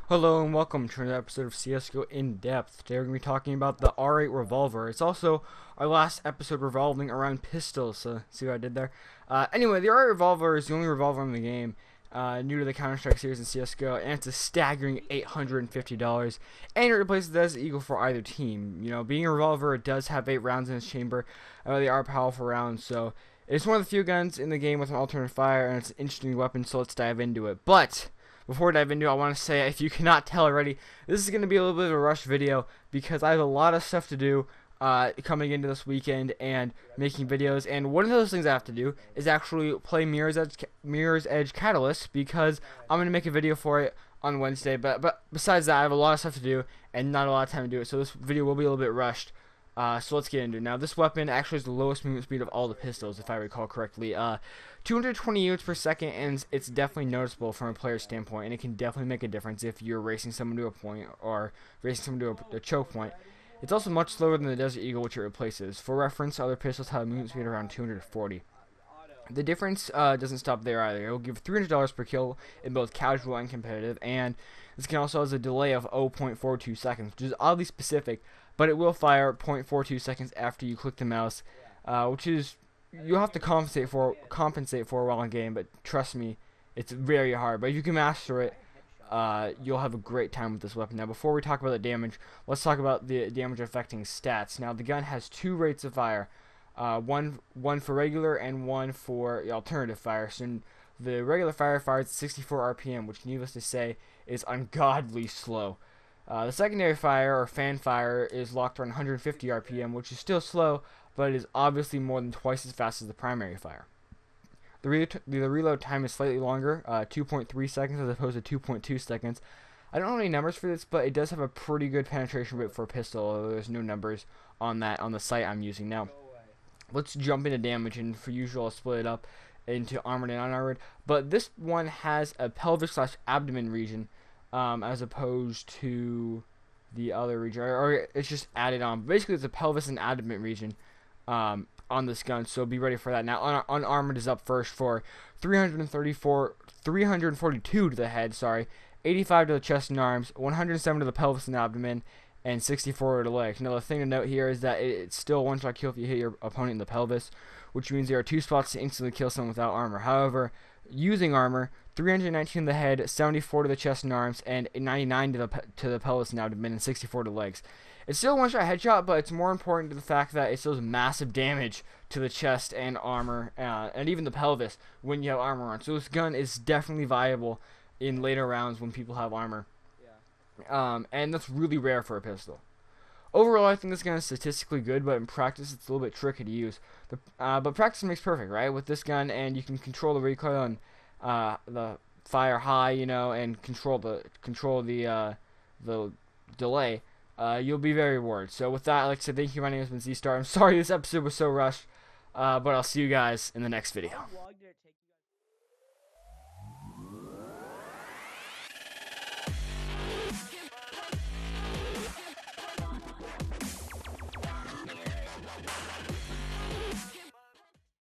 Hello and welcome to another episode of CSGO In Depth. Today we're going to be talking about the R8 Revolver. It's also our last episode revolving around pistols, so see what I did there? Anyway, the R8 Revolver is the only revolver in the game, new to the Counter-Strike series in CSGO, and it's a staggering $850, and it replaces the Desert Eagle for either team. You know, being a revolver, it does have 8 rounds in its chamber. They are powerful rounds, so it's one of the few guns in the game with an alternate fire, and it's an interesting weapon, so let's dive into it. But before I dive into it, I want to say, if you cannot tell already, this is going to be a little bit of a rush video because I have a lot of stuff to do coming into this weekend and making videos. And one of those things I have to do is actually play Mirror's Edge Catalyst because I'm going to make a video for it on Wednesday. But besides that, I have a lot of stuff to do and not a lot of time to do it. So this video will be a little bit rushed. So let's get into it. Now, this weapon actually has the lowest movement speed of all the pistols, if I recall correctly. 220 units per second, and it's definitely noticeable from a player's standpoint, and it can definitely make a difference if you're racing someone to a point or racing someone to a choke point. It's also much slower than the Desert Eagle, which it replaces. For reference, other pistols have a movement speed around 240. The difference doesn't stop there either. It will give $300 per kill in both casual and competitive, and this can also has a delay of 0.42 seconds, which is oddly specific, but it will fire 0.42 seconds after you click the mouse, which is you'll have to compensate for while in game. But trust me, it's very hard. But if you can master it, you'll have a great time with this weapon. Now, before we talk about the damage, let's talk about the damage affecting stats. Now, the gun has 2 rates of fire. One for regular and one for alternative fire. So the regular fire fires at 64 RPM, which needless to say is ungodly slow. The secondary fire or fan fire is locked around 150 RPM, which is still slow, but it is obviously more than twice as fast as the primary fire. The reload time is slightly longer, 2.3 seconds as opposed to 2.2 seconds. I don't know any numbers for this, but it does have a pretty good penetration rate for a pistol, although there's no numbers on that on the site I'm using now. Let's jump into damage, and for usual, I'll split it up into armored and unarmored. But this one has a pelvic/abdomen region, as opposed to the other region, or it's just added on. Basically, it's a pelvis and abdomen region on this gun, so be ready for that. Now, unarmored is up first for 342 to the head, 85 to the chest and arms, 107 to the pelvis and abdomen, and 64 to the legs. Now, the thing to note here is that it's still a one-shot kill if you hit your opponent in the pelvis, which means there are 2 spots to instantly kill someone without armor. However, using armor, 319 to the head, 74 to the chest and arms, and 99 to the pelvis and abdomen, and 64 to the legs. It's still a one-shot headshot, but it's more important to the fact that it does massive damage to the chest and armor, and even the pelvis when you have armor on. So this gun is definitely viable in later rounds when people have armor. And that's really rare for a pistol. Overall, I think this gun is statistically good, but in practice, it's a little bit tricky to use. But practice makes perfect, right? With this gun, and you can control the recoil and the fire high, and control the delay. You'll be very rewarded. So with that, I'd like to say thank you. My name has been Z-Star. I'm sorry this episode was so rushed, but I'll see you guys in the next video.